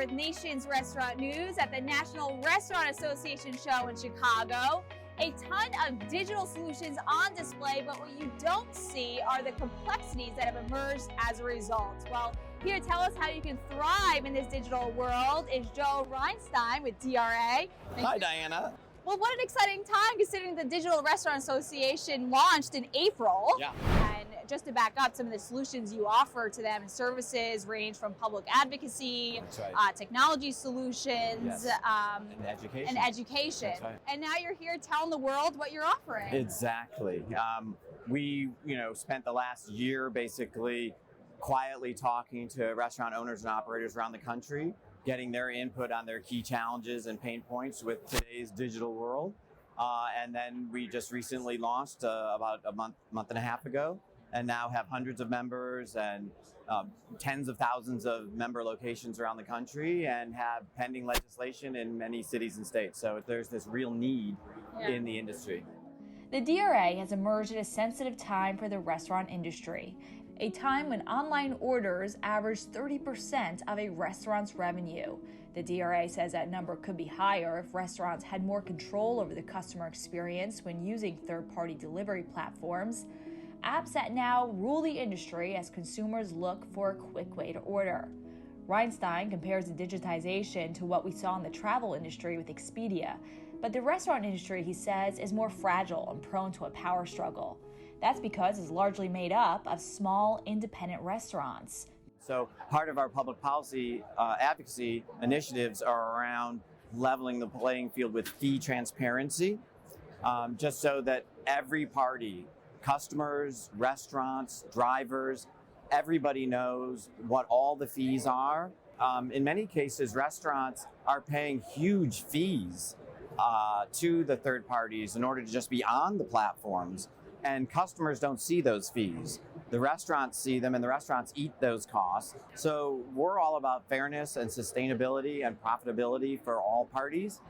with Nation's Restaurant News at the National Restaurant Association show in Chicago. A ton of digital solutions on display, but what you don't see are the complexities that have emerged as a result. Well, here to tell us how you can thrive in this digital world is Joe Reinstein with DRA. Hi, Diana. Well, what an exciting time considering the Digital Restaurant Association launched in April. Yeah. And just to back up, some of the solutions you offer to them and services range from public advocacy, That's right. technology solutions, Yes. And education. and education. That's right. And now you're here telling the world what you're offering. Exactly. We, spent the last year basically quietly talking to restaurant owners and operators around the country, getting their input on their key challenges and pain points with today's digital world. And then we just recently launched about a month and a half ago, and now have hundreds of members and tens of thousands of member locations around the country, and have pending legislation in many cities and states. So there's this real need in the industry. The DRA has emerged at a sensitive time for the restaurant industry, a time when online orders average 30% of a restaurant's revenue. The DRA says that number could be higher if restaurants had more control over the customer experience when using third-party delivery platforms. Apps that now rule the industry as consumers look for a quick way to order. Reinstein compares the digitization to what we saw in the travel industry with Expedia. But the restaurant industry, he says, is more fragile and prone to a power struggle. That's because it's largely made up of small, independent restaurants. So part of our public policy advocacy initiatives are around leveling the playing field with fee transparency, just so that every party, customers, restaurants, drivers, everybody knows what all the fees are. In many cases, restaurants are paying huge fees to the third parties in order to just be on the platforms, and customers don't see those fees. The restaurants see them, and the restaurants eat those costs. So we're all about fairness and sustainability and profitability for all parties.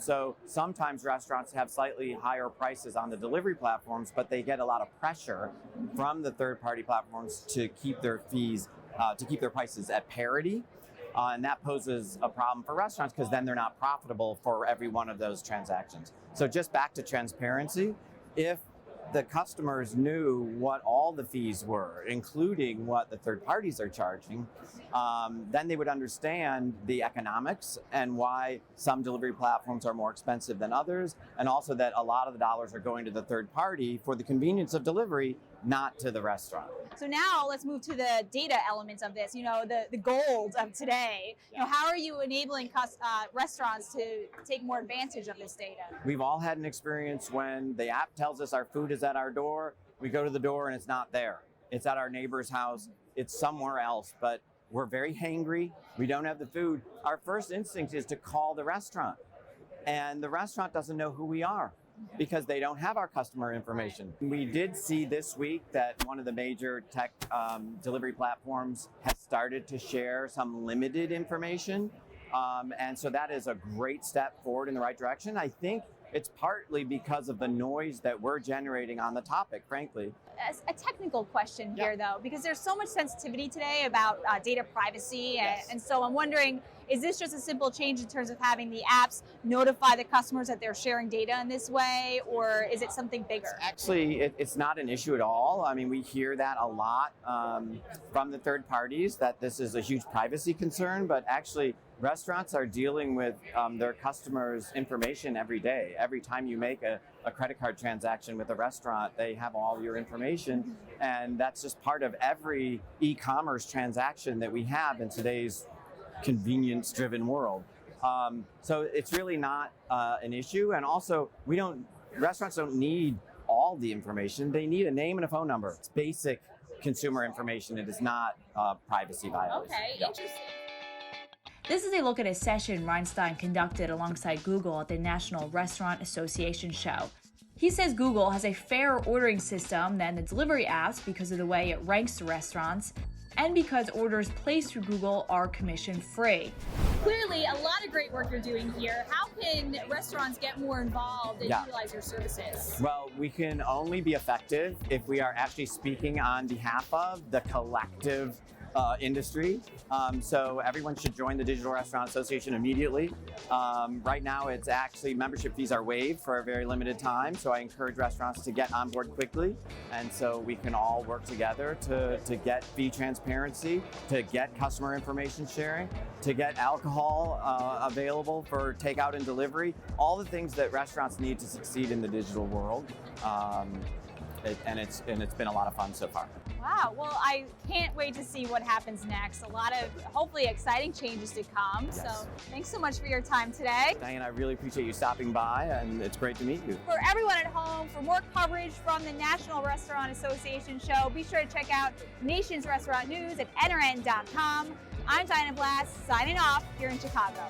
So sometimes restaurants have slightly higher prices on the delivery platforms, but they get a lot of pressure from the third-party platforms to keep their fees, to keep their prices at parity. And that poses a problem for restaurants because then they're not profitable for every one of those transactions. So just back to transparency, if the customers knew what all the fees were, including what the third parties are charging, then they would understand the economics and why some delivery platforms are more expensive than others, and also that a lot of the dollars are going to the third party for the convenience of delivery, not to the restaurant. So now let's move to the data elements of this, the gold of today. How are you enabling restaurants to take more advantage of this data? We've all had an experience when the app tells us our food is at our door. We go to the door and it's not there. It's at our neighbor's house. It's somewhere else, but we're very hangry. We don't have the food. Our first instinct is to call the restaurant, and the restaurant doesn't know who we are, because they don't have our customer information. We did see this week that one of the major tech delivery platforms has started to share some limited information. And so that is a great step forward in the right direction. I think it's partly because of the noise that we're generating on the topic, frankly. A technical question here, though, because there's so much sensitivity today about data privacy. And so I'm wondering, is this just a simple change in terms of having the apps notify the customers that they're sharing data in this way, or is it something bigger? Actually, it's not an issue at all. I mean, we hear that a lot from the third parties, that this is a huge privacy concern, but actually restaurants are dealing with their customers' information every day. Every time you make a credit card transaction with a restaurant, they have all your information, and that's just part of every e-commerce transaction that we have in today's convenience-driven world. So it's really not an issue, and also restaurants don't need all the information. They need a name and a phone number. It's basic consumer information. It is not privacy violation. Okay, interesting. This is a look at a session Reinstein conducted alongside Google at the National Restaurant Association show. He says Google has a fairer ordering system than the delivery apps because of the way it ranks the restaurants, and because orders placed through Google are commission-free. Clearly, a lot of great work you're doing here. How can restaurants get more involved and utilize your services? Well, we can only be effective if we are actually speaking on behalf of the collective industry. So everyone should join the Digital Restaurant Association immediately. Right now, it's actually membership fees are waived for a very limited time. So I encourage restaurants to get on board quickly. And so we can all work together to get fee transparency, to get customer information sharing, to get alcohol available for takeout and delivery, all the things that restaurants need to succeed in the digital world. And it's been a lot of fun so far. Wow, well, I can't wait to see what happens next. A lot of hopefully exciting changes to come. Yes. So thanks so much for your time today. Diane, I really appreciate you stopping by, and it's great to meet you. For everyone at home, for more coverage from the National Restaurant Association show, be sure to check out Nation's Restaurant News at nrn.com. I'm Diana Blass, signing off here in Chicago.